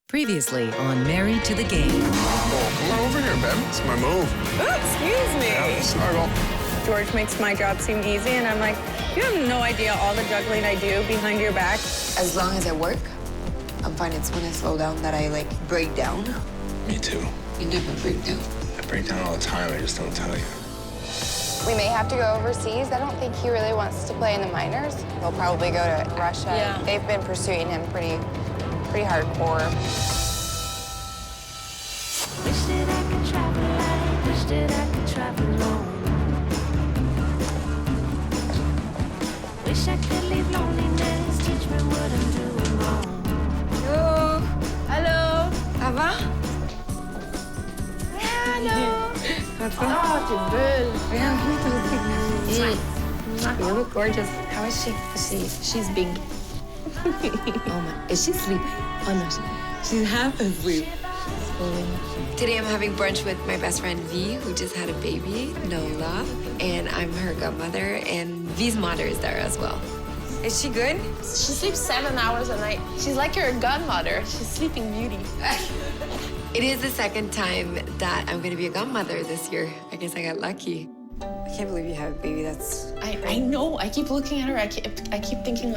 Previously on Married to the Game. Oh, come on over here, babe. It's my move. Oh, excuse me. Yeah, snuggle. George makes my job seem easy, and I'm like, you have no idea all the juggling I do behind your back. As long as I work, I'm fine. It's when I slow down that I, break down. Me too. You never break down. I break down all the time. I just don't tell you. We may have to go overseas. I don't think he really wants to play in the minors. He'll probably go to Russia. Yeah. They've been pursuing him pretty hardcore. Wish that I could travel light, wish that I could travel alone. Wish I could leave loneliness, teach me what I'm doing wrong. Hello. Hello. Ça va? Hello. Oh, t'es belle. You look gorgeous. How is she? She's big. Oh my, is she sleeping? Oh no, she's half asleep. Today I'm having brunch with my best friend V, who just had a baby, Nola, and I'm her godmother, and V's mother is there as well. Is she good? She sleeps 7 hours a night. She's like your godmother. She's sleeping beauty. It is the second time that I'm gonna be a godmother this year. I guess I got lucky. I can't believe you have a baby. That's... I know. I keep looking at her. I keep thinking,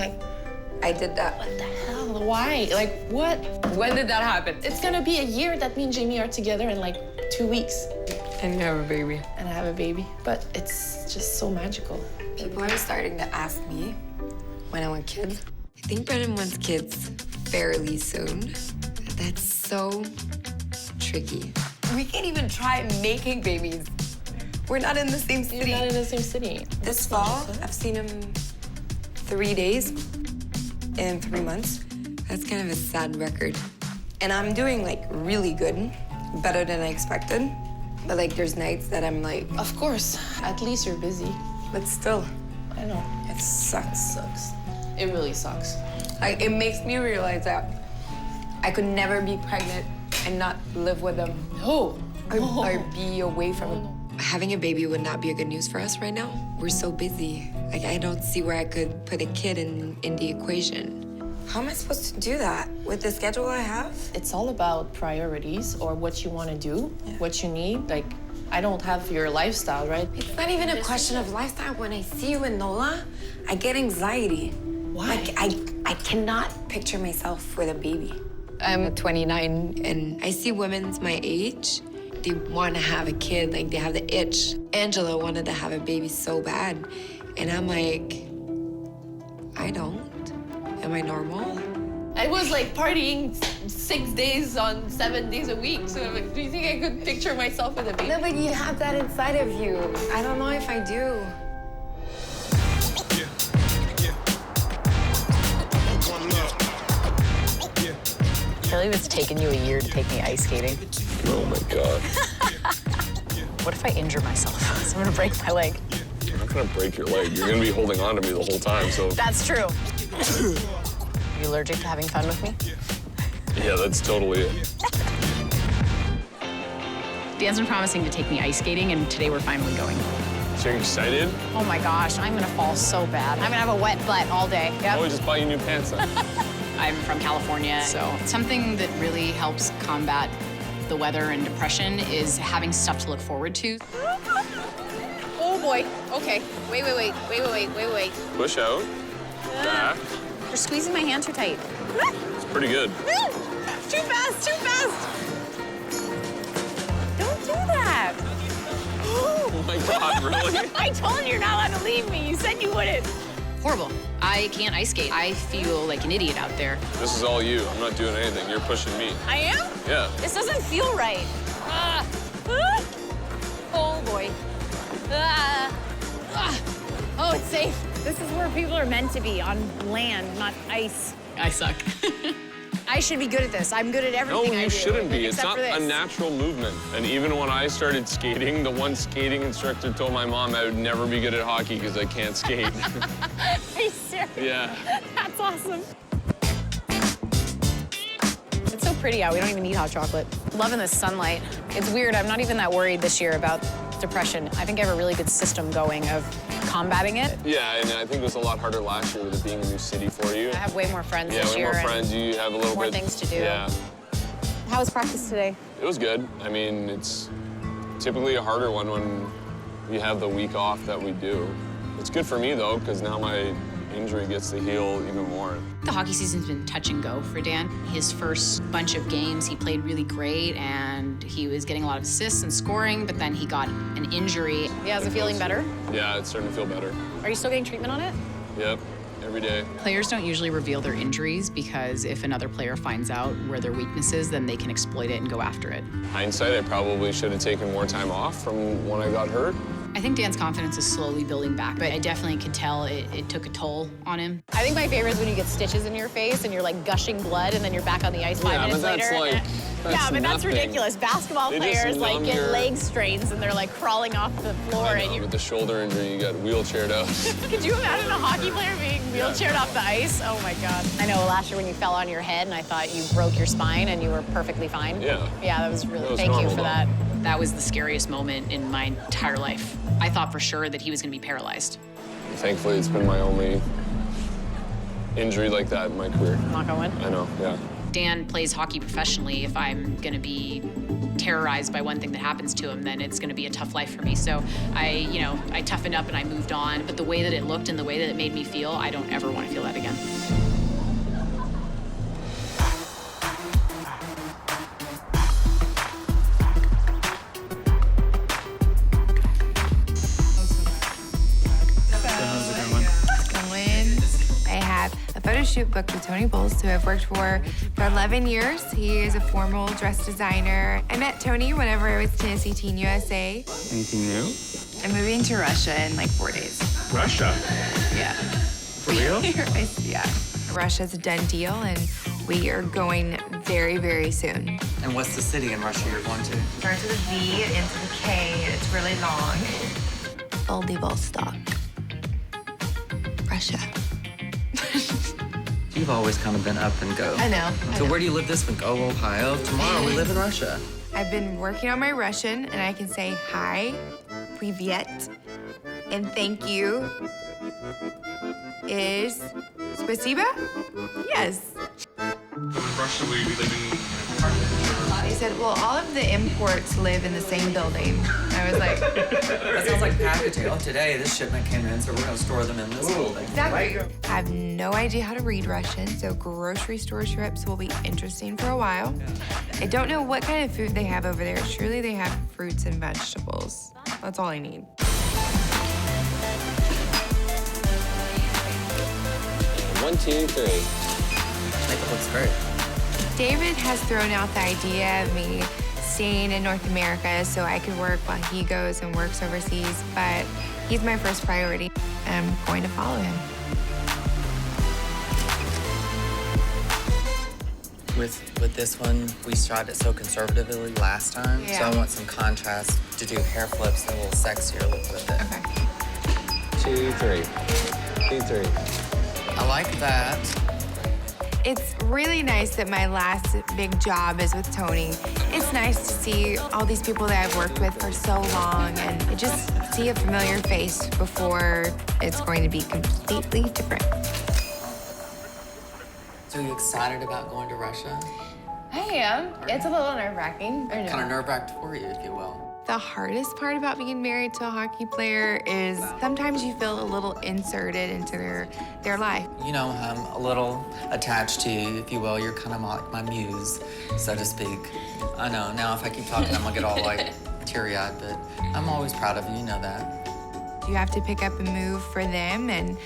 I did that. what the hell? Why? What? When did that happen? It's gonna be a year that me and Jamie are together in 2 weeks. And you have a baby. And I have a baby. But it's just so magical. People are starting to ask me when I want kids. I think Brennan wants kids fairly soon. That's so tricky. We can't even try making babies. We're not in the same city. You're not in the same city. This fall, I've seen him 3 days in 3 months. That's kind of a sad record. And I'm doing really good, better than I expected. But there's nights that I'm Of course. At least you're busy. but still, I know. it sucks. Sucks. It really sucks. It makes me realize that I could never be pregnant and not live with him No. or be away from him. Having a baby would not be a good news for us right now. We're so busy. I don't see where I could put a kid in the equation. How am I supposed to do that with the schedule I have? It's all about priorities or what you want to do, what you need. I don't have your lifestyle, right? It's not even a question of lifestyle. When I see you and Nola, I get anxiety. Why? I cannot picture myself with a baby. I'm 29, and I see women my age. They want to have a kid, they have the itch. Angela wanted to have a baby so bad, and I'm like, I don't. Am I normal? I was partying 6 days on 7 days a week. So I'm like, do you think I could picture myself with a baby? No, but you have that inside of you. I don't know if I do. I can't believe it's taken you a year to take me ice skating. Oh my God. What if I injure myself? So I'm gonna break my leg. You're not gonna break your leg. You're gonna be holding on to me the whole time, so. That's true. Are you allergic to having fun with me? Yeah, that's totally it. Dan's been promising to take me ice skating, and today we're finally going. So you're excited? Oh my gosh, I'm gonna fall so bad. I'm gonna have a wet butt all day. Oh, just buy you new pants then. I'm from California, so something that really helps combat the weather and depression is having stuff to look forward to. Oh boy. Okay. Wait. Push out. Back. You're squeezing my hand too tight. It's pretty good. Too fast! Don't do that. Oh my God, really? I told you you're not allowed to leave me. You said you wouldn't. Horrible. I can't ice skate. I feel like an idiot out there. This is all you. I'm not doing anything. You're pushing me. I am? Yeah. This doesn't feel right. Oh, boy. Oh, it's safe. This is where people are meant to be, on land, not ice. I suck. I should be good at this. I'm good at No, everything I do. you shouldn't be. It's except not for this. a natural movement. And even when I started skating, the one skating instructor told my mom I would never be good at hockey because I can't skate. Are you serious? Yeah. That's awesome. It's so pretty out. We don't even need hot chocolate. Loving this sunlight. It's weird. I'm not even that worried this year about depression. I think I have a really good system going of combating it. Yeah, and I think it was a lot harder last year with it being a new city for you. I have way more friends Yeah, this way year. more and friends. You have a little more bit... things to do. Yeah. How was practice today? It was good. I mean, it's typically a harder one when we have the week off that we do. It's good for me, though, because now my injury gets to heal even more. The hockey season's been touch and go for Dan. His first bunch of games, he played really great, and he was getting a lot of assists and scoring, but then he got an injury. Yeah, is it feeling better? Yeah, it's starting to feel better. Are you still getting treatment on it? Yep, every day. Players don't usually reveal their injuries because if another player finds out where their weakness is, then they can exploit it and go after it. Hindsight, I probably should have taken more time off from when I got hurt. I think Dan's confidence is slowly building back, but I definitely could tell it took a toll on him. I think my favorite is when you get stitches in your face and you're like gushing blood and then you're back on the ice 5 minutes later. That's That's nothing. ridiculous. Basketball players like get your... leg strains and they're like crawling off the floor. I know, and you with the shoulder injury, you got wheelchaired out. Could you imagine a hockey player being wheelchaired off the ice? Oh my God. I know last year when you fell on your head and I thought you broke your spine and you were perfectly fine. Yeah. Yeah, that was really, That was thank you normal, for though. that. That was the scariest moment in my entire life. I thought for sure that he was gonna be paralyzed. Thankfully, it's been my only injury like that in my career. Knock on wood. I know, yeah. Dan plays hockey professionally. If I'm gonna be terrorized by one thing that happens to him, then it's gonna be a tough life for me. So I toughened up and I moved on. But the way that it looked and the way that it made me feel, I don't ever want to feel that again. I have a photo shoot booked with Tony Bowles, who I've worked for 11 years. He is a formal dress designer. I met Tony whenever I was Tennessee Teen USA. Anything new? I'm moving to Russia in like 4 days. Russia? Yeah. For real? Yeah. Russia's a done deal, and we are going very, very soon. And what's the city in Russia you're going to? Starts with a V and ends with a K, and it's really long. Vladivostok, Russia. You've always kind of been up and go. I know. So where do you live this week? Oh, Ohio. Tomorrow we live in Russia. I've been working on my Russian, and I can say hi, privyet, and thank you is spasiba? Yes. So in Russia, will you be living in an apartment? They said, well, all of the imports live in the same building. I was like... That sounds like packaging. Oh, today this shipment came in, so we're going to store them in this building. Exactly. I have no idea how to read Russian, so grocery store trips will be interesting for a while. I don't know what kind of food they have over there. Surely they have fruits and vegetables. That's all I need. 1, 2, 3. I think it looks great. David has thrown out the idea of me staying in North America so I could work while he goes and works overseas, but he's my first priority, and I'm going to follow him. With this one, we shot it so conservatively last time, so I want some contrast to do hair flips and a little sexier look with it. Okay. 2, 3. 2, 3. I like that. It's really nice that my last big job is with Tony. It's nice to see all these people that I've worked with for so long and just see a familiar face before it's going to be completely different. So are you excited about going to Russia? I am. It's a little nerve-wracking. Kind of nerve-wracked for you, if you will. The hardest part about being married to a hockey player is sometimes you feel a little inserted into their life. You know, I'm a little attached to you, if you will. You're kind of like my muse, so to speak. I know, now if I keep talking, I'm gonna get all like teary-eyed, but I'm always proud of you, you know that. You have to pick up and move for them, and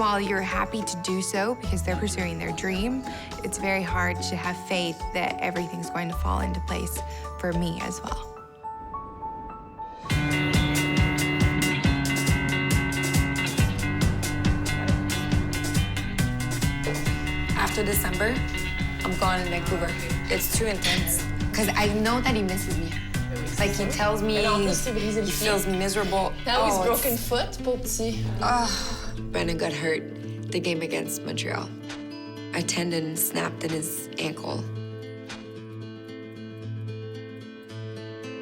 while you're happy to do so because they're pursuing their dream, it's very hard to have faith that everything's going to fall into place for me as well. After December, I'm gone in Vancouver. It's too intense. Because I know that he misses me. Like, he tells me he feels miserable. Now he's broken foot, poor petit. Brennan got hurt the game against Montreal. A tendon snapped in his ankle.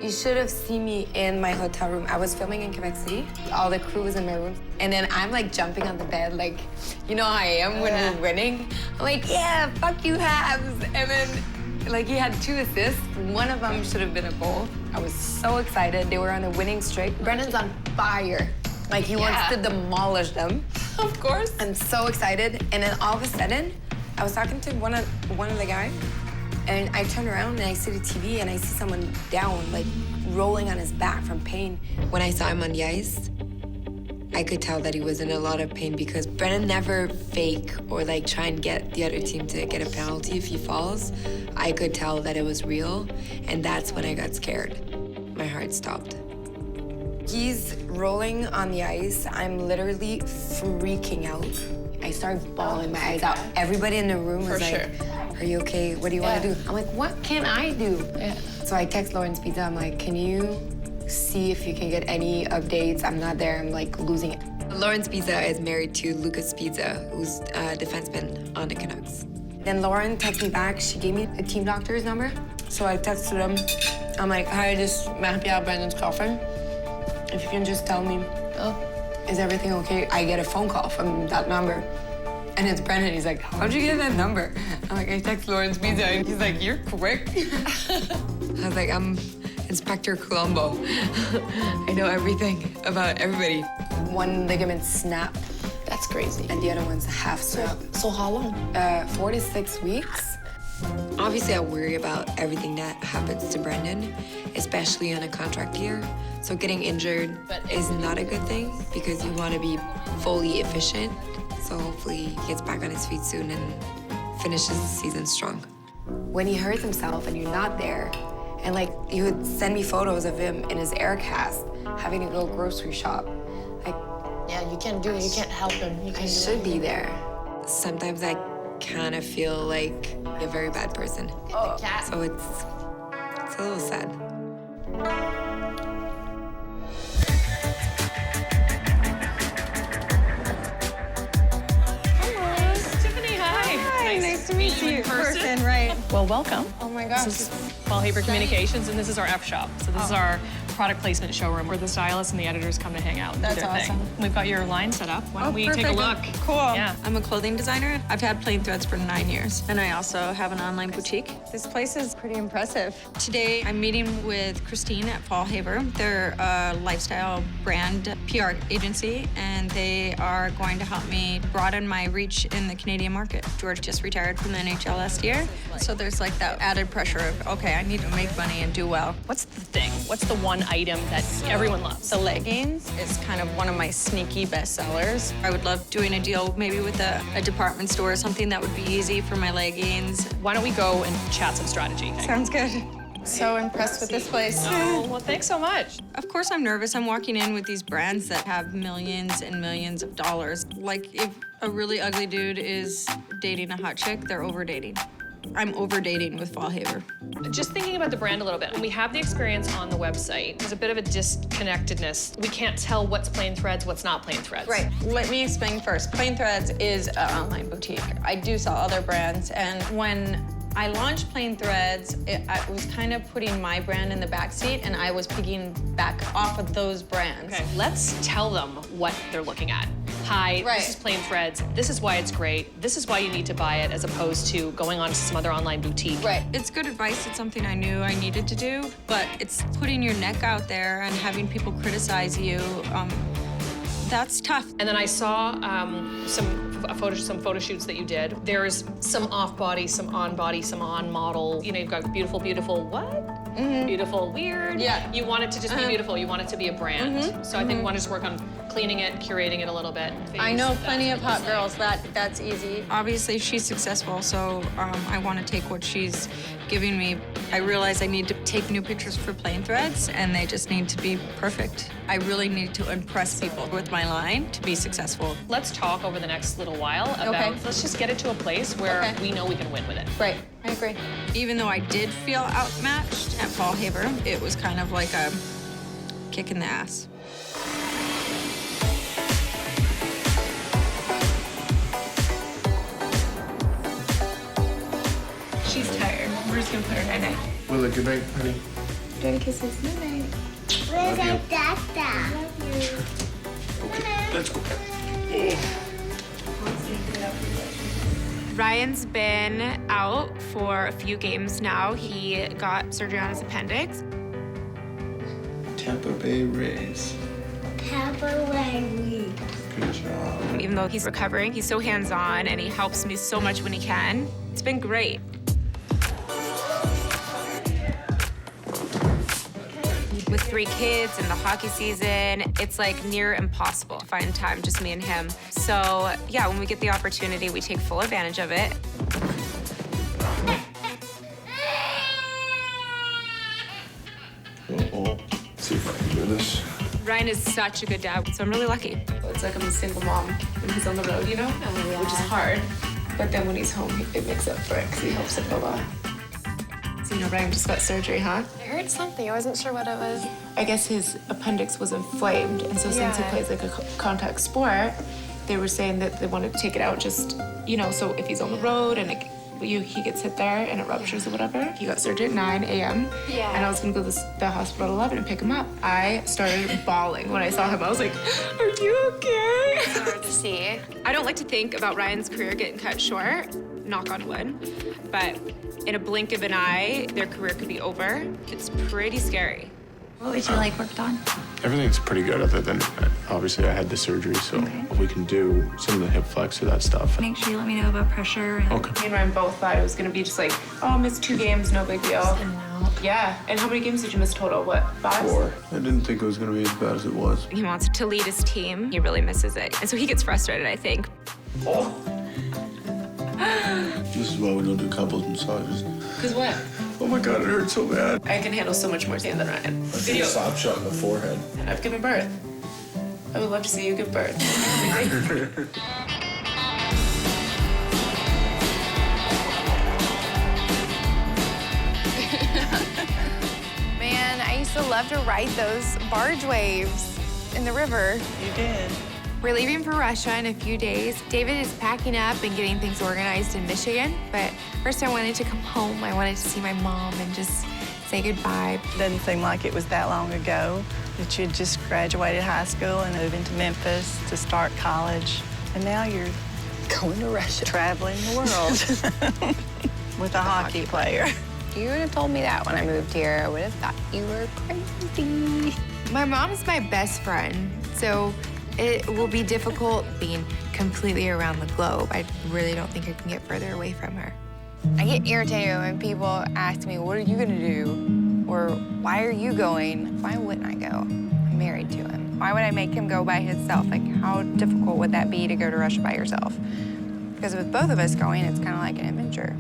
You should have seen me in my hotel room. I was filming in Quebec City. All the crew was in my room. And then I'm like jumping on the bed, like, you know how I am when we're winning? I'm like, yeah, fuck you, Habs. And then Like, he had 2 assists. One of them should have been a goal. I was so excited. They were on a winning streak. Brennan's on fire. Like, he wants to demolish them. Of course. I'm so excited. And then all of a sudden, I was talking to one of the guys, and I turn around and I see the TV and I see someone down, like rolling on his back from pain. When I saw him on the ice, I could tell that he was in a lot of pain because Brennan never fake or like try and get the other team to get a penalty if he falls. I could tell that it was real, and that's when I got scared. My heart stopped. He's rolling on the ice. I'm literally freaking out. I started bawling my eyes out. Everybody in the room was like, are you okay? What do you want to do? I'm like, what can I do? So I text Lawrence Pizza. I'm like, can you see if you can get any updates? I'm not there. I'm like losing it. Lawrence Pizza is married to Lucas Pizza, who's a defenseman on the Canucks. Then Lauren texted me back. She gave me a team doctor's number. So I texted him. I'm like, hi, this is Maria Brennan's coughing. If you can just tell me, is everything okay? I get a phone call from that number. And it's Brennan. He's like, how'd you get that number? I'm like, I text Lawrence Pizza. And he's like, you're quick. I was like, I'm Inspector Colombo. I know everything about everybody. One ligament snapped. That's crazy. And the other one's half snap. So how long? 4 to 6 weeks. Obviously, I worry about everything that happens to Brendan, especially on a contract year. So getting injured is not a good thing because you want to be fully efficient. So hopefully he gets back on his feet soon and finishes the season strong. When he hurts himself and you're not there, and like he would send me photos of him in his air cast, having to go grocery shop. Like, yeah, you can't do it. You can't help him. You I should be there. Sometimes I kind of feel like a very bad person. So it's a little sad. Nice to meet you in person, right? Well, welcome. Oh my gosh. This is Paul Haber Communications, and this is our F shop. So this is our product placement showroom where the stylists and the editors come to hang out and do their thing. We've got your line set up. Why don't we take a look? Cool. Yeah. I'm a clothing designer. I've had Plain Threads for 9 years, and I also have an online boutique. This place is pretty impressive. Today, I'm meeting with Christine at Paul Haber. They're a lifestyle brand PR agency, and they are going to help me broaden my reach in the Canadian market. George just retired from the NHL last year, so there's like that added pressure of, okay, I need to make money and do well. What's the thing? What's the one item that everyone loves? The leggings is kind of one of my sneaky best sellers. I would love doing a deal maybe with a department store, something that would be easy for my leggings. Why don't we go and chat some strategy? Sounds good. So impressed with this place. Oh, well, thanks so much. Of course I'm nervous. I'm walking in with these brands that have millions and millions of dollars. Like, if a really ugly dude is dating a hot chick, they're over-dating. I'm over-dating with Paul Haber. Just thinking about the brand a little bit, we have the experience on the website. There's a bit of a disconnectedness. We can't tell what's Plain Threads, what's not Plain Threads. Right. Let me explain first. Plain Threads is an online boutique. I do sell other brands, and when I launched Plain Threads, I was kind of putting my brand in the backseat, and I was picking back off of those brands. Okay, let's tell them what they're looking at. Hi, this is Plain Threads. This is why it's great. This is why you need to buy it, as opposed to going on to some other online boutique. Right. It's good advice. It's something I knew I needed to do, but it's putting your neck out there and having people criticize you. That's tough. And then I saw some photo shoots that you did. There's some off-body, some on-body, some on-model. You know, you've got beautiful, beautiful, what? Beautiful, weird. Yeah. You want it to just be beautiful. You want it to be a brand. So I think we want to just work on cleaning it, curating it a little bit. I know plenty of hot girls. That's easy. Obviously, she's successful, so I want to take what she's giving me. I realize I need to take new pictures for Plain Threads, and they just need to be perfect. I really need to impress people with my line to be successful. Let's talk over the next little while about, let's just get it to a place where we know we can win with it. Right, I agree. Even though I did feel outmatched at Paul Haber, it was kind of like a kick in the ass. She's tired. We're just gonna put her night-night. Willa, good night, honey. Dirty kisses. Night-night. Love you. Love you. Okay, let's go. Ryan's been out for a few games now. He got surgery on his appendix. Tampa Bay Rays. Tampa Bay. Good job. Even though he's recovering, he's so hands-on and he helps me so much when he can. It's been great. With 3 kids and the hockey season, it's like near impossible to find time, just me and him. So yeah, when we get the opportunity, we take full advantage of it. See if I can do this. Ryan is such a good dad, so I'm really lucky. It's like I'm a single mom when he's on the road, you know? Oh, yeah. Which is hard. But then when he's home, it makes up for it because he helps it a lot. So, you know, Ryan just got surgery, huh? I heard something. I wasn't sure what it was. I guess his appendix was inflamed, and so since he plays like a contact sport, they were saying that they wanted to take it out just, you know, so if he's on the road and he gets hit there and it ruptures or whatever. He got surgery at 9 a.m. Yeah. And I was gonna go to the hospital at 11 and pick him up. I started bawling when I saw him. I was like, are you okay? It's hard to see. I don't like to think about Ryan's career getting cut short, knock on wood, but in a blink of an eye, their career could be over. It's pretty scary. What would you like worked on? Everything's pretty good other than, obviously, I had the surgery, so we can do some of the hip flex or that stuff. Make sure you let me know about pressure. And Okay. Me and Ryan both thought it was gonna be just like, oh, missed 2 games, no big deal. Yeah, and how many games did you miss total? What, 5? 4. I didn't think it was gonna be as bad as it was. He wants to lead his team. He really misses it. And so he gets frustrated, I think. Oh. This is why we don't do couples massages. Cause what? Oh my God, it hurts so bad. I can handle so much more pain than Ryan. I think a slap shot in the forehead. I've given birth. I would love to see you give birth. Man, I used to love to ride those barge waves in the river. You did. We're leaving for Russia in a few days. David is packing up and getting things organized in Michigan, but first I wanted to come home. I wanted to see my mom and just say goodbye. Doesn't seem like it was that long ago that you just graduated high school and moving to Memphis to start college. And now you're Going to Russia. traveling the world with a hockey player. If you would have told me that when I moved here, I would have thought you were crazy. My mom's my best friend, so it will be difficult being completely around the globe. I really don't think I can get further away from her. I get irritated when people ask me, what are you gonna do? Or why are you going? Why wouldn't I go? I'm married to him. Why would I make him go by himself? Like, how difficult would that be to go to Russia by yourself? Because with both of us going, it's kind of like an adventure.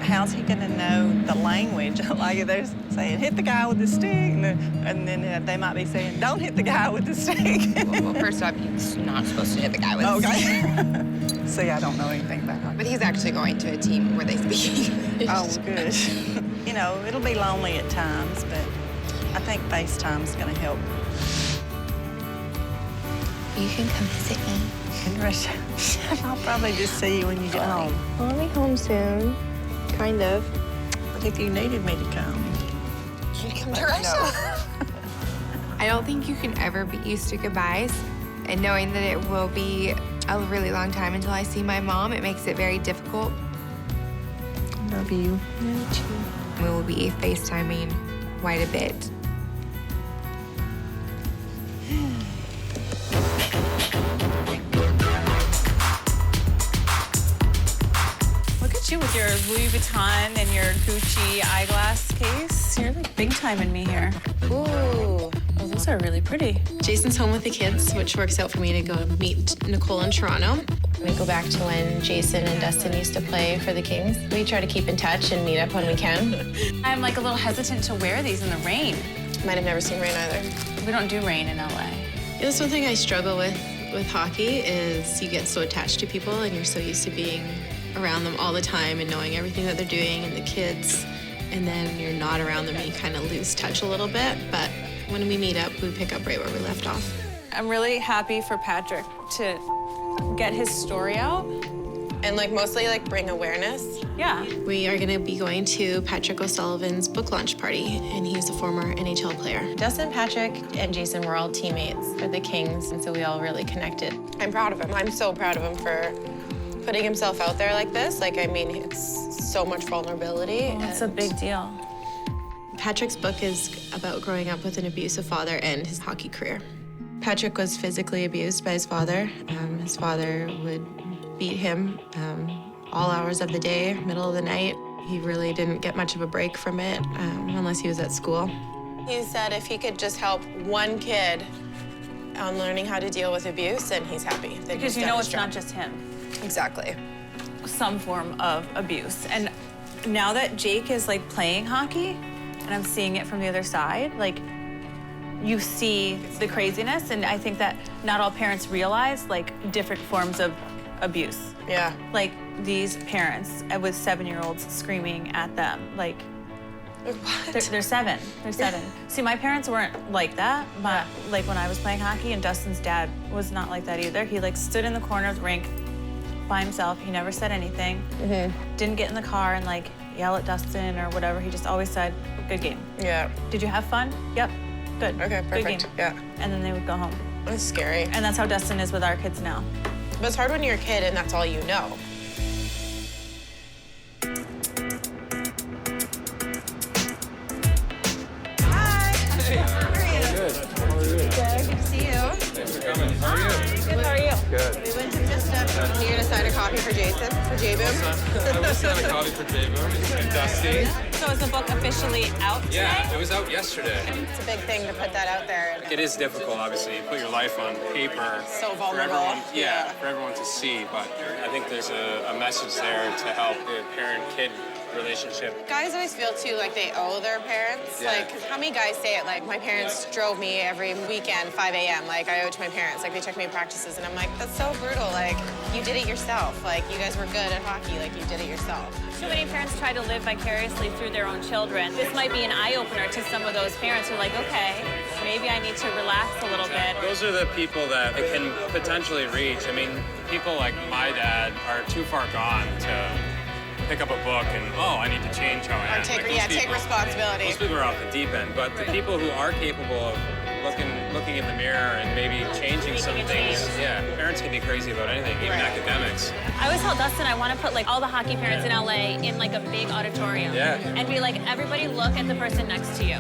How's he gonna know the language? Like they're saying, hit the guy with the stick, and then they might be saying, don't hit the guy with the stick. Well, first off, he's not supposed to hit the guy with the stick. Okay. See, I don't know anything about that. But he's actually going to a team where they speak English. Oh, good. You know, it'll be lonely at times, but I think FaceTime's gonna help. You can come visit me. In Russia. I'll probably just see you when you get home. Well, I'll be home soon, kind of. But if you needed me to come, You'd come to Russia. I don't think you can ever be used to goodbyes. And knowing that it will be a really long time until I see my mom, it makes it very difficult. love you. Me too. We will be FaceTiming quite a bit. Look at you with your Louis Vuitton and your Gucci eyeglass case. You're like big timing me here. Ooh. Oh, those are really pretty. Jason's home with the kids, which works out for me to go meet Nicole in Toronto. We go back to when Jason and Dustin used to play for the Kings. We try to keep in touch and meet up when we can. I'm like a little hesitant to wear these in the rain. Might have never seen rain either. We don't do rain in LA. Yeah, that's one thing I struggle with hockey is you get so attached to people and you're so used to being around them all the time and knowing everything that they're doing and the kids. And then you're not around them and you kind of lose touch a little bit. But when we meet up, we pick up right where we left off. I'm really happy for Patrick to get his story out. And like mostly like bring awareness. Yeah. We are gonna be going to Patrick O'Sullivan's book launch party, and he's a former NHL player. Dustin, Patrick, and Jason were all teammates for the Kings, and so we all really connected. I'm proud of him. I'm so proud of him putting himself out there like this, like, I mean, it's so much vulnerability. Oh, it's a big deal. Patrick's book is about growing up with an abusive father and his hockey career. Patrick was physically abused by his father. His father would beat him all hours of the day, middle of the night. He really didn't get much of a break from it unless he was at school. He said if he could just help one kid on learning how to deal with abuse, then he's happy. Because you know it's not just him. Exactly. Some form of abuse. And now that Jake is like playing hockey, and I'm seeing it from the other side, like you see the craziness, and I think that not all parents realize like different forms of abuse. Yeah. Like these parents with 7-year-olds screaming at them, like they're 7. They're 7. See, my parents weren't like that, but like when I was playing hockey, and Dustin's dad was not like that either. He like stood in the corner of the rink by himself. He never said anything. Didn't get in the car and like yell at Dustin or whatever. He just always said, "Good game." Yeah. Did you have fun? Yep. Good. Okay, perfect. Good game. Yeah. And then they would go home. That's scary. And that's how Dustin is with our kids now. But it's hard when you're a kid and that's all you know. Good to see you. Thanks for coming. How are you? Good, how are you? Good. We went to Vista. You gonna sign a copy for Jason, for J-Boom? I was signing a copy for J-Boom and Dusty. So is the book officially out today? Yeah, it was out yesterday. It's a big thing to put that out there. It is difficult, obviously. You put your life on paper So for vulnerable. everyone, for everyone to see. But I think there's a message there to help the parent-kid relationship. Guys always feel too like they owe their parents. Yeah. Like, 'cause how many guys say it? Like, my parents drove me every weekend, 5 a.m. Like, I owe it to my parents. Like, they took me to practices, and I'm like, that's so brutal. Like, you did it yourself. Like, you guys were good at hockey. Like, you did it yourself. Too many parents try to live vicariously through their own children. This might be an eye-opener to some of those parents who are like, okay, maybe I need to relax a little bit. Those are the people that it can potentially reach. I mean, people like my dad are too far gone to pick up a book and, oh, I need to change how I am. Take, Like, those take people- responsibility. Most people are off the deep end, but the people who are capable of looking in the mirror and maybe changing some things, parents can be crazy about anything, even academics. I always tell Dustin I want to put like all the hockey parents in LA in like a big auditorium. Yeah. And be like, everybody look at the person next to you.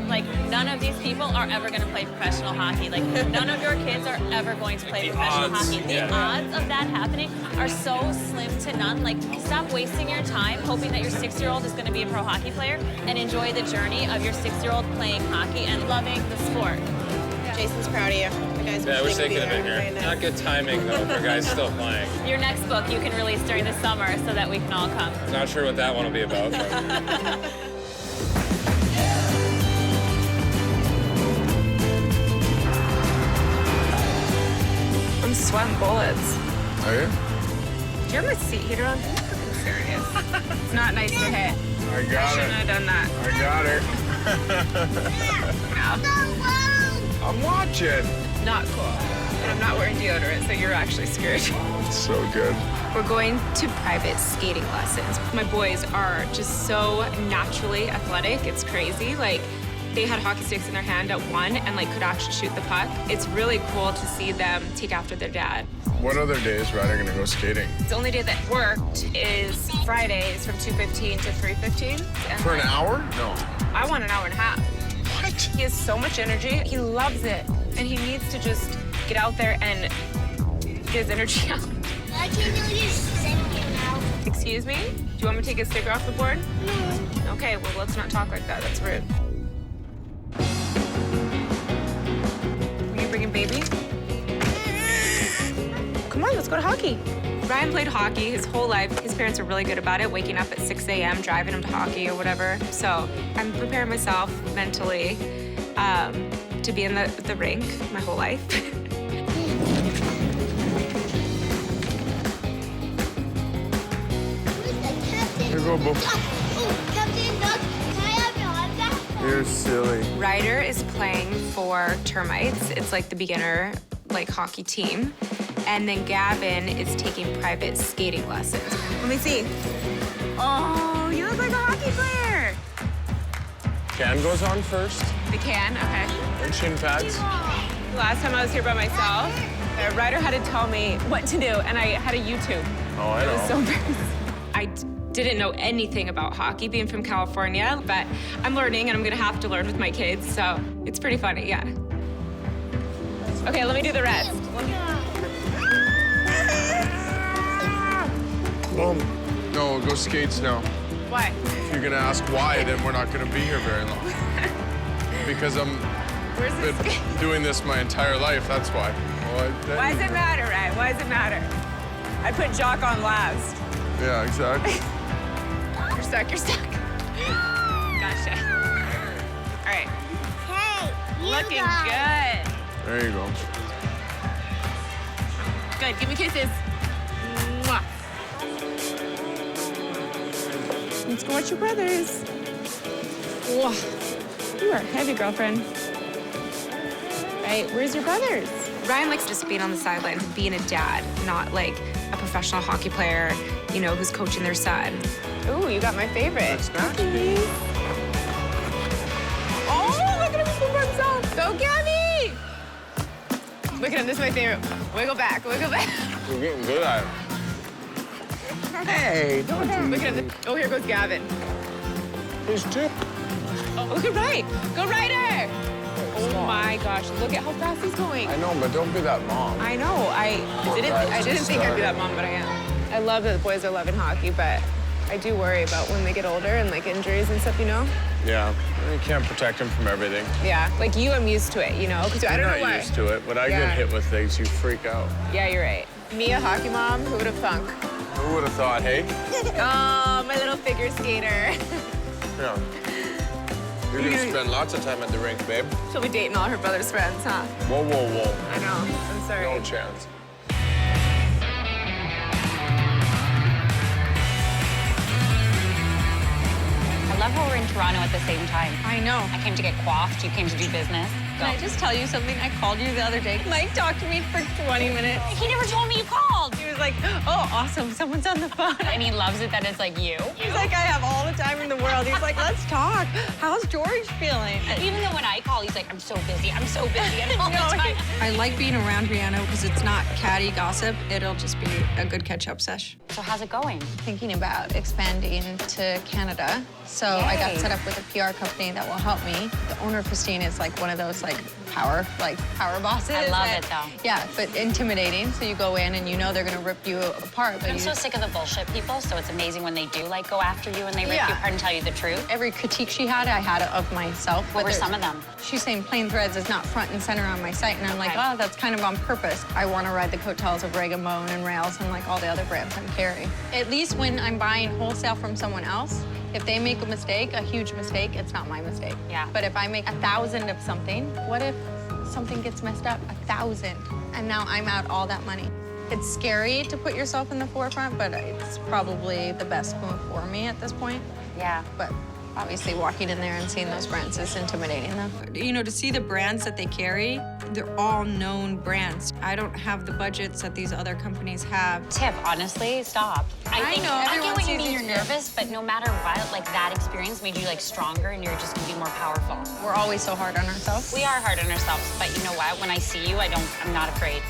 Like, none of these people are ever going to play professional hockey. Like, none of your kids are ever going to play professional hockey. The odds of that happening are so slim to none. Like, stop wasting your time hoping that your 6-year-old is going to be a pro hockey player and enjoy the journey of your 6-year-old playing hockey and loving the sport. Jason's proud of you. The guys Yeah, I wish they could have been there. here. Not good timing, though, for guys still playing. Your next book you can release during the summer so that we can all come. Not sure what that one will be about, but... I'm sweating bullets. Are you? Do you have my seat heater on? I'm fucking serious. It's not nice to hit. I got shouldn't have done that. I got her. I'm watching. Not cool. And I'm not wearing deodorant, so you're actually scared. So good. We're going to private skating lessons. My boys are just so naturally athletic. It's crazy. Like, they had hockey sticks in their hand at 1 and like could actually shoot the puck. It's really cool to see them take after their dad. What other days Ryder gonna go skating? The only day that worked is Fridays from 2:15 to 3:15. For an hour? No. I want an hour and a half. What? He has so much energy. He loves it. And he needs to just get out there and get his energy out. I can do this now. Excuse me? Do you want me to take his sticker off the board? No. Okay, well, let's not talk like that. That's rude. Are you bringing baby? Come on, let's go to hockey. Ryan played hockey his whole life. His parents are really good about it, waking up at 6 a.m., driving him to hockey or whatever. So I'm preparing myself mentally to be in the rink my whole life. Here you go, Bo. Oh, Captain Doug, can I have your autograph? You're silly. Ryder is playing for Termites. It's like the beginner hockey team. And then Gavin is taking private skating lessons. Let me see. Oh, you look like a hockey player. Can goes on first. The can, okay. And shin pads. Last time I was here by myself, Ryder had to tell me what to do, and I had a YouTube. Oh, I know. It was so embarrassing. I didn't know anything about hockey being from California, but I'm learning and I'm gonna have to learn with my kids, so it's pretty funny, yeah. Okay, let me do the rest. Mom, no, go skates now. Why? If you're gonna ask why, then we're not gonna be here very long. Because I'm been doing this my entire life, that's why. Well, Why does it matter, Ryan? Why does it matter? I put Jock on last. Yeah, exactly. You're stuck, you're stuck. Gotcha. All right. Hey, Looking good. There you go. Good, give me kisses. Mwah. Let's go watch your brothers. Whoa. You are heavy, girlfriend. Right, where's your brothers? Ryan likes just being on the sidelines, being a dad, not like a professional hockey player, you know, who's coaching their son. Ooh, you got my favorite. Cookies. Oh, look at him swim by himself. Go, Gabby! Look at him, this is my favorite. Wiggle back, wiggle back. You're getting good at it. Hey, don't you? Look at him. Oh, here goes Gavin. There's two. Oh, look at Wright. Go, Ryder! Oh my gosh, look at how fast he's going. I know, but don't be that mom. I know. I didn't think I'd be that mom, but I am. I love that the boys are loving hockey, but I do worry about when they get older and like injuries and stuff, you know? Yeah, you can't protect him from everything. Yeah, like you, I'm used to it, you know? Because I don't know You're why. not used to it. When I get hit with things, you freak out. Yeah, you're right. Me, a hockey mom, who would have thunk? Who would have thought, hey? Oh, my little figure skater. Yeah. You're gonna spend lots of time at the rink, babe. She'll be dating all her brother's friends, huh? Whoa, whoa, whoa. I know. I'm sorry. No chance. I love how we're in Toronto at the same time. I know. I came to get coiffed, you came to do business. Can I just tell you something? I called you the other day. Mike talked to me for 20 minutes. He never told me you called. He was like, oh, awesome, someone's on the phone. And he loves it that it's like you. He's like, I have all the time in the world. He's like, let's talk. How's George feeling? Even though when I call, he's like, I'm so busy and all the time. I like being around Rihanna because it's not catty gossip. It'll just be a good catch-up sesh. So how's it going? Thinking about expanding to Canada. So I got set up with a PR company that will help me. The owner, Christine, is like one of those power bosses. I love it though. Yeah, but intimidating. So you go in and you know they're gonna rip you apart. But I'm so sick of the bullshit people, so it's amazing when they do go after you and they rip you apart and tell you the truth. Every critique she had, I had of myself. What were some of them? She's saying Plain Threads is not front and center on my site, and I'm like, oh, that's kind of on purpose. I want to ride the coattails of Rag & Bone and Rails and all the other brands I'm carrying. At least when I'm buying wholesale from someone else, if they make a mistake, a huge mistake, it's not my mistake. Yeah. But if I make 1,000 of something, what if something gets messed up? 1,000, and now I'm out all that money. It's scary to put yourself in the forefront, but it's probably the best move for me at this point. Yeah. But obviously walking in there and seeing those brands is intimidating though. You know, to see the brands that they carry, they're all known brands. I don't have the budgets that these other companies have. Tiff, honestly, stop. I know, I get everyone what you sees mean, it you're too. nervous, but no matter what, that experience made you stronger and you're just gonna be more powerful. We're always so hard on ourselves. We are hard on ourselves, but you know what? When I see you, I'm not afraid.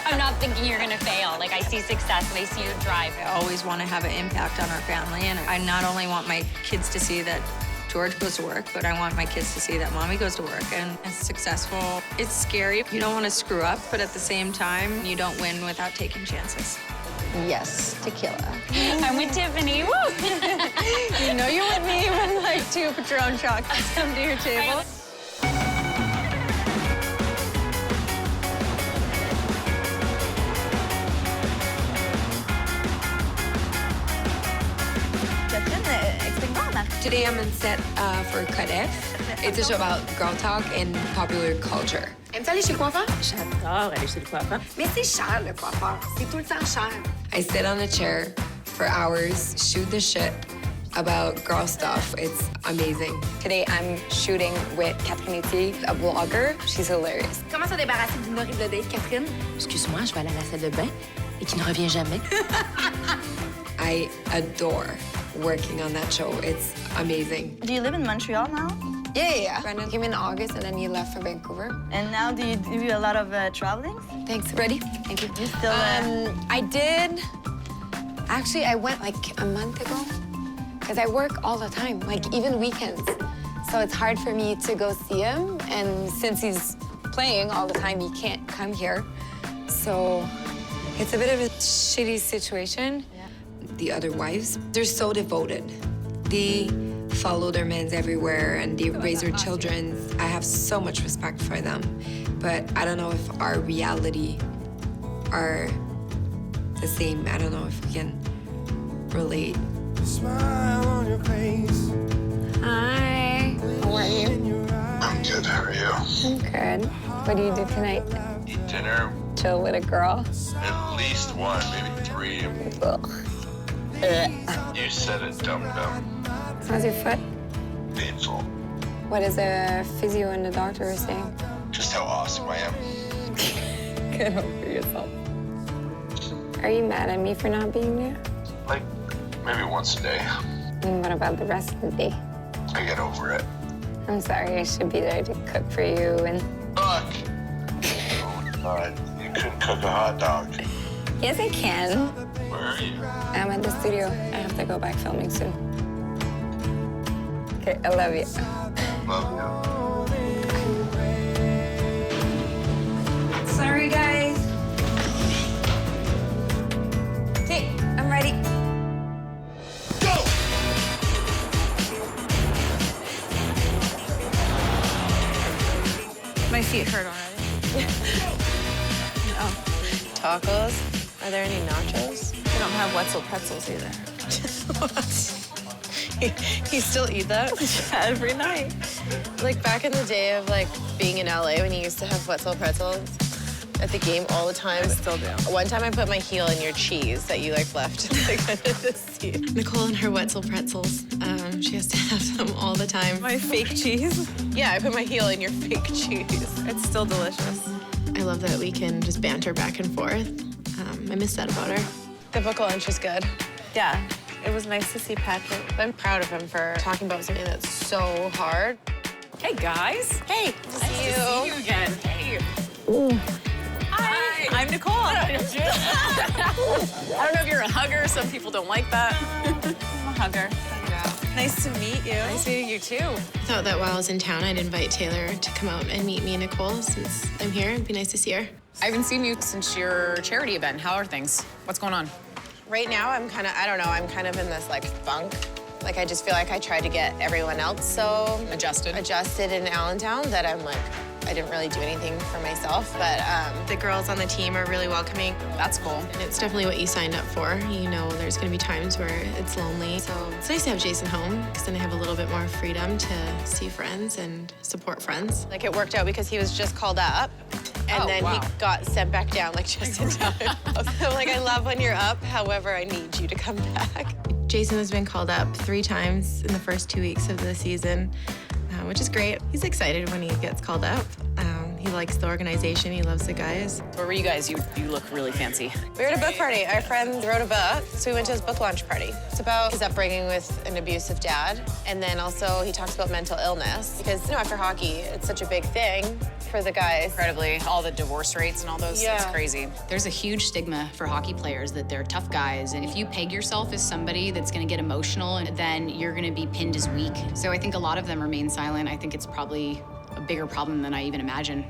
I'm not thinking you're gonna fail. I see success and I see your drive. I always want to have an impact on our family, and I not only want my kids to see that George goes to work, but I want my kids to see that Mommy goes to work and is successful. It's scary. You don't want to screw up, but at the same time, you don't win without taking chances. Yes, tequila. I'm with Tiffany. Woo! You know you're with me when 2 Patron shots come to your table. Today I'm on set for Kadef. It's a show about girl talk and popular culture. Aimes-tu aller chez le coiffeur? J'adore aller chez le coiffeur. Mais c'est cher, le coiffeur. C'est tout le temps cher. I sit on a chair for hours, shoot the shit about girl stuff. It's amazing. Today I'm shooting with Catherine Etier, a blogger. She's hilarious. Comment se débarrasser d'une horrible date, Catherine? Excuse-moi, je vais aller à la salle de bain et qui ne revient jamais. I adore working on that show. It's amazing. Do you live in Montreal now? Yeah. Brandon came in August and then he left for Vancouver. And now do you do a lot of traveling? Thanks. Ready? Thank you. You still? I did. Actually, I went like a month ago because I work all the time, like even weekends. So it's hard for me to go see him. And since he's playing all the time, he can't come here. So it's a bit of a shitty situation. Yeah. The other wives, they're so devoted. They follow their men everywhere and they raise their children. I have so much respect for them. But I don't know if our reality are the same. I don't know if we can relate. Smile on your face. Hi. How are you? I'm good. How are you? I'm good. What do you do tonight? Eat dinner. Chill with a girl? At least one, maybe three. You said it, dum-dum. How's your foot? Painful. What is the physio and the doctor saying? Just how awesome I am. Get over yourself. Are you mad at me for not being there? Like, maybe once a day. And what about the rest of the day? I get over it. I'm sorry, I should be there to cook for you and... Fuck! Oh, God. You couldn't cook a hot dog. Yes, I can. Where are you? I'm at the studio. I have to go back filming soon. Okay, I love you. Love you. Sorry, guys. Okay, I'm ready. My feet hurt already. Oh. Tacos? Are there any nachos? We don't have Wetzel pretzels either. You still eat that? Yeah, every night. Like back in the day of like being in LA when you used to have Wetzel pretzels at the game all the time. I still do. One time I put my heel in your cheese that you like left like under the seat. Nicole and her Wetzel pretzels. She has to have them all the time. My fake cheese? Yeah, I put my heel in your fake cheese. It's still delicious. I love that we can just banter back and forth. I miss that about her. The book lunch is good. Yeah, it was nice to see Patrick. I'm proud of him for talking about something that's so hard. Hey, guys. Hey, Nice to see you again. Hey. Ooh. Hi. I'm Nicole. I don't know if you're a hugger. Some people don't like that. I'm a hugger. Nice to meet you. Nice meeting you, too. I thought that while I was in town, I'd invite Taylor to come out and meet me and Nicole since I'm here. It'd be nice to see her. I haven't seen you since your charity event. How are things? What's going on? Right now, I'm kind of in this like funk. Like I just feel like I tried to get everyone else so adjusted in Allentown that I'm like, I didn't really do anything for myself. But the girls on the team are really welcoming. That's cool. And it's definitely what you signed up for. You know, there's gonna be times where it's lonely. So it's nice to have Jason home because then I have a little bit more freedom to see friends and support friends. Like it worked out because he was just called up. And then he got sent back down like just in time. I'm like, I love when you're up. However, I need you to come back. Jason has been called up 3 times in the first 2 weeks of the season, which is great. He's excited when he gets called up. He likes the organization. He loves the guys. Where were you guys? You look really fancy. We were at a book party. Our friend wrote a book, so we went to his book launch party. It's about his upbringing with an abusive dad, and then also he talks about mental illness because, you know, after hockey, it's such a big thing for the guys. Incredibly, all the divorce rates and all those, Yeah. It's crazy. There's a huge stigma for hockey players that they're tough guys, and if you peg yourself as somebody that's gonna get emotional, then you're gonna be pinned as weak. So I think a lot of them remain silent. I think it's probably a bigger problem than I even imagine.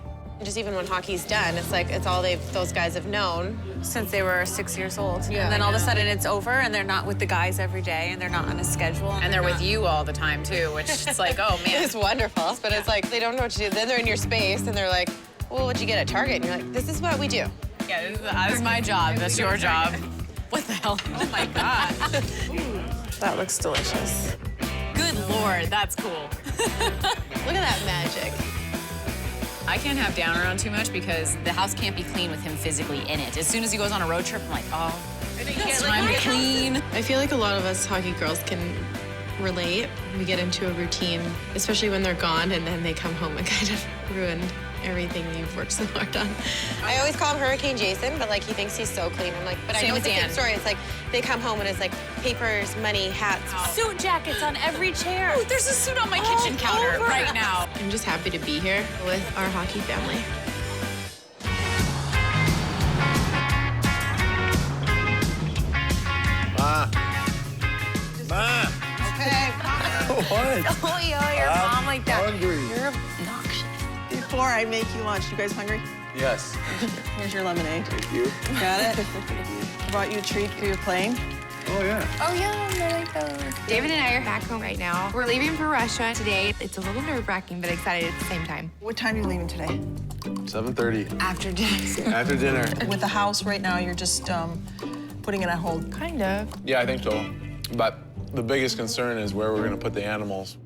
Just even when hockey's done, it's like it's all those guys have known since they were 6 years old. Yeah, and then all of a I know. sudden it's over and they're not with the guys every day and they're not on a schedule. And they're with you all the time, too, which it's like, oh, man. It's wonderful, but it's like they don't know what to do. Then they're in your space and they're like, well, what'd you get at Target? And you're like, this is what we do. Yeah, this is my job. That's your job. What the hell? Oh, my God. That looks delicious. Good Lord, that's cool. Look at that magic. I can't have Dan around too much because the house can't be clean with him physically in it. As soon as he goes on a road trip, I'm like, oh, it's time to clean. I feel like a lot of us hockey girls can relate. We get into a routine, especially when they're gone and then they come home and kind of ruined everything you've worked so hard on. I always call him Hurricane Jason, but like he thinks he's so clean. I'm like, but I know it's the same story. It's like they come home and it's like papers, money, hats. Suit jackets on every chair. Oh, there's a suit on my kitchen counter right now. I'm just happy to be here with our hockey family. Ma. Okay. What? Oh, yell your mom like that. Hungry. You're obnoxious. Before I make you lunch, you guys hungry? Yes. Here's your lemonade. Thank you. Got it? I brought you a treat for your playing. Oh, yeah. Oh, yeah, I like those. David and I are back home right now. We're leaving for Russia today. It's a little nerve-wracking, but excited at the same time. What time are you leaving today? 7:30. After dinner. After dinner. With the house right now, you're just putting it on hold. Kind of. Yeah, I think so. But the biggest concern is where we're gonna put the animals.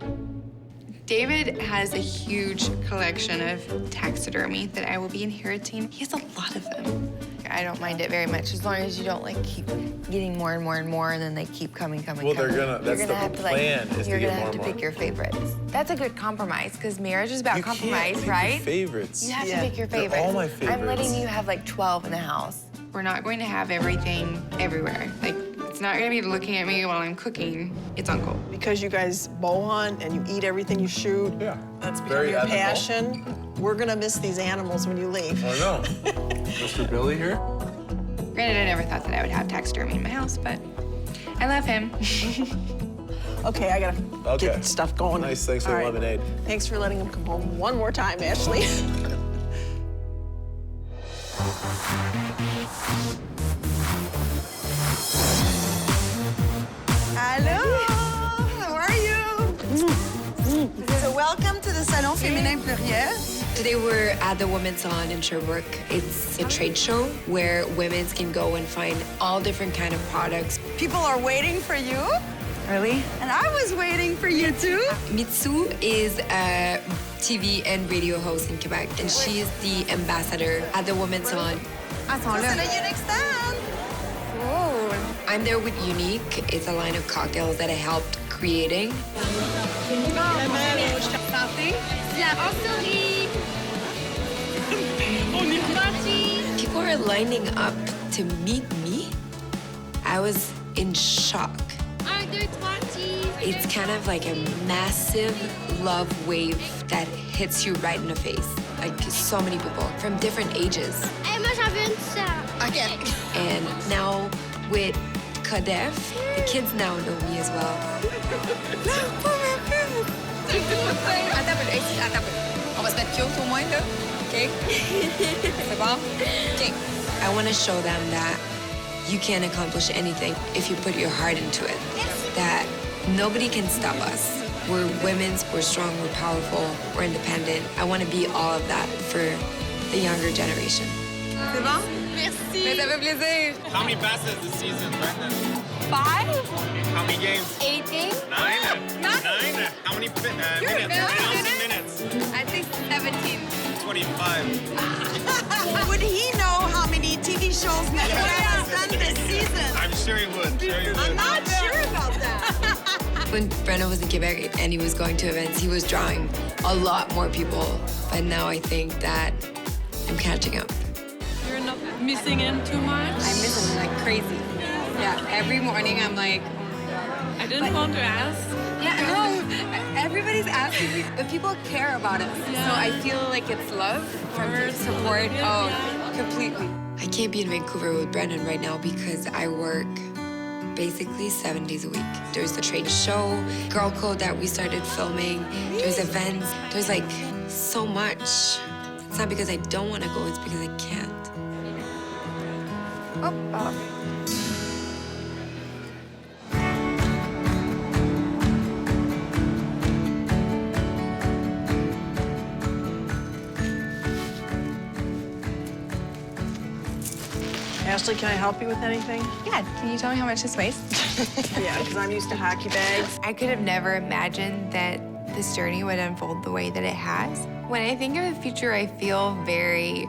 David has a huge collection of taxidermy that I will be inheriting. He has a lot of them. I don't mind it very much as long as you don't like keep getting more and more and more, and then they keep coming. Well, they're gonna. That's the plan is to get more and more. You're gonna have to pick your favorites. That's a good compromise because marriage is about You compromise, can't pick right? your favorites. You have to pick your favorites. They're all my favorites. I'm letting you have like 12 in the house. We're not going to have everything everywhere. Like, it's not gonna be looking at me while I'm cooking. It's Uncle. Because you guys bow hunt and you eat everything you shoot. Yeah. That's become Very your ethical. passion. We're gonna miss these animals when you leave. Oh no. Mr. Billy here? Granted, I never thought that I would have taxidermy in my house, but I love him. Okay, I gotta get stuff going. Nice, thanks for All the right. lemonade. Thanks for letting him come home one more time, Ashley. Hello, how are you? So welcome to the Salon Féminin Pluriel. Today we're at the Women's Salon in Sherbrooke. It's a trade show where women can go and find all different kind of products. People are waiting for you. Really? And I was waiting for you too. Mitsu is a TV and radio host in Quebec, and she is the ambassador at the Women's Salon. That's a unique stand. Oh. I'm there with Unique. It's a line of cocktails that I helped creating. People are lining up to meet me. I was in shock. It's kind of like a massive love wave that hits you right in the face. Like so many people from different ages. Okay. And now with Kadef, the kids now know me as well. On va se mettre cute au moins, là. OK? C'est bon? OK. I want to show them that you can accomplish anything if you put your heart into it. That nobody can stop us. We're women, we're strong, we're powerful, we're independent. I want to be all of that for the younger generation. C'est bon? Merci. Mais ça fait plaisir. How many passes this season, Brendan? 5? How many games? 8 games? 9? 9? How many minutes? I think 17. 25. Would he know how many TV shows Nicola has done this season? I'm sure he would. I'm not sure about that. When Brenna was in Quebec and he was going to events, he was drawing a lot more people. But now I think that I'm catching up. You're not missing him too much? I miss him like crazy. Yeah, every morning I'm like... I didn't want to ask. Yeah, no, everybody's asking me, but people care about us. Yeah. So I feel like it's love from support. Oh, completely. I can't be in Vancouver with Brendan right now because I work basically 7 days a week. There's the trade show, Girl Code that we started filming, there's events, there's like so much. It's not because I don't want to go, it's because I can't. Ashley, can I help you with anything? Yeah, can you tell me how much this weighs? Yeah, because I'm used to hockey bags. I could have never imagined that this journey would unfold the way that it has. When I think of the future, I feel very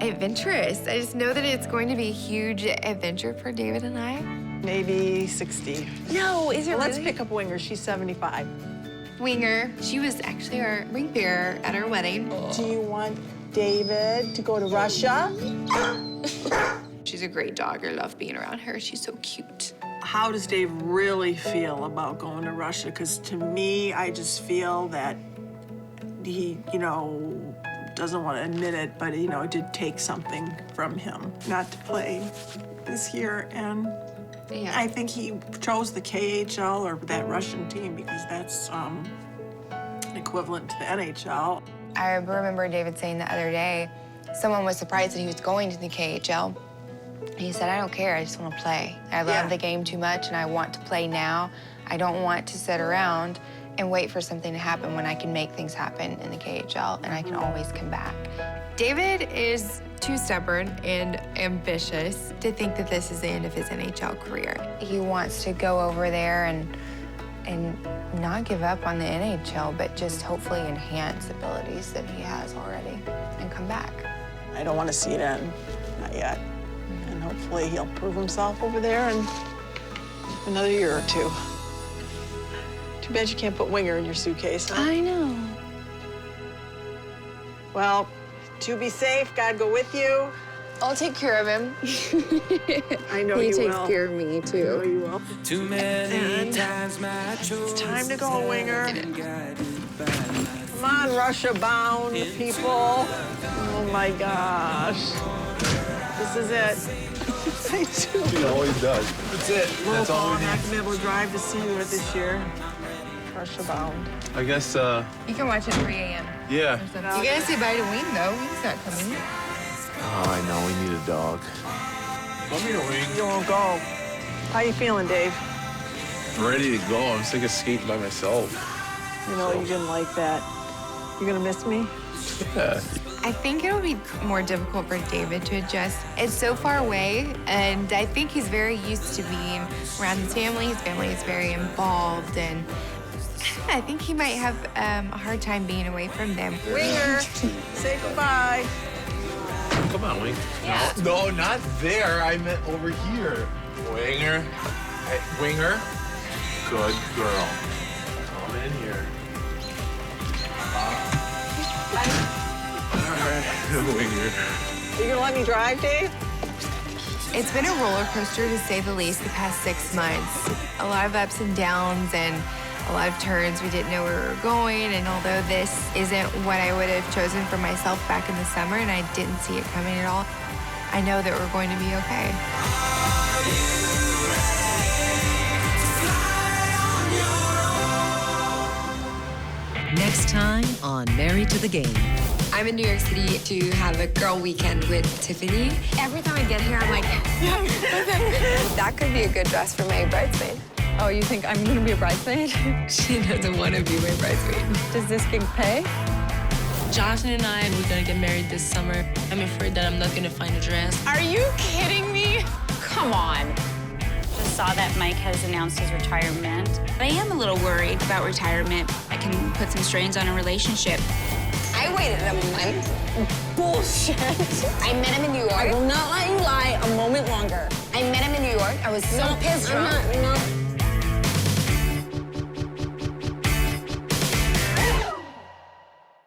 adventurous. I just know that it's going to be a huge adventure for David and I. Maybe 60. No, is it Well, let's really? pick up Winger. She's 75. Winger. She was actually our ring bearer at our wedding. Do you want David to go to Russia? She's a great dog. I love being around her. She's so cute. How does Dave really feel about going to Russia? Because to me, I just feel that he, doesn't want to admit it, but, it did take something from him not to play this year. And I think he chose the KHL or that Russian team because that's equivalent to the NHL. I remember David saying the other day, someone was surprised that he was going to the KHL. He said, I don't care, I just want to play. I love the game too much and I want to play now. I don't want to sit around and wait for something to happen when I can make things happen in the KHL and I can always come back. David is too stubborn and ambitious to think that this is the end of his NHL career. He wants to go over there and not give up on the NHL, but just hopefully enhance abilities that he has already and come back. I don't want to see it end, not yet. And hopefully he'll prove himself over there in another year or two. Too bad you can't put Winger in your suitcase, huh? I know. Well, to be safe, God go with you. I'll take care of him. I know you will. He takes care of me, too. I know you will. Too many times it's time to go, Winger. Come on, Russia-bound people. Oh, my gosh. This is it. I do. He always does. That's it. That's all we I'm need. not gonna be able to drive to see you this year. Russia-bound. I guess, You can watch at 3 a.m. yeah. You gotta say bye to Wing, though. Wing's not coming. Oh, I know. We need a dog. Let me know, Wing. You won't go. How you feeling, Dave? I'm ready to go. I'm sick of skating by myself. You didn't like that. You gonna miss me? Yeah. I think it'll be more difficult for David to adjust. It's so far away, and I think he's very used to being around his family. His family is very involved, and I think he might have a hard time being away from them. Winger, say goodbye. Come on, Wing. Yeah. No, not there. I meant over here. Winger. Hey, Winger. Good girl. Come in here. All right, Winger. You gonna let me drive, Dave? It's been a roller coaster, to say the least, the past 6 months. A lot of ups and downs and a lot of turns. We didn't know where we were going, and although this isn't what I would have chosen for myself back in the summer, and I didn't see it coming at all, I know that we're going to be okay. Next time on Married to the Game. I'm in New York City to have a girl weekend with Tiffany. Every time I get here, I'm like, that could be a good dress for my bridesmaid. Oh, you think I'm gonna be a bridesmaid? She doesn't want to be my bridesmaid. Does this gig pay? Johnson and I, we're gonna get married this summer. I'm afraid that I'm not gonna find a dress. Are you kidding me? Come on. Just saw that Mike has announced his retirement. I am a little worried about retirement. I can put some strains on a relationship. I waited a month. Bullshit. I met him in New York. I will not let you lie a moment longer. I met him in New York. I was so pissed drunk. I'm not.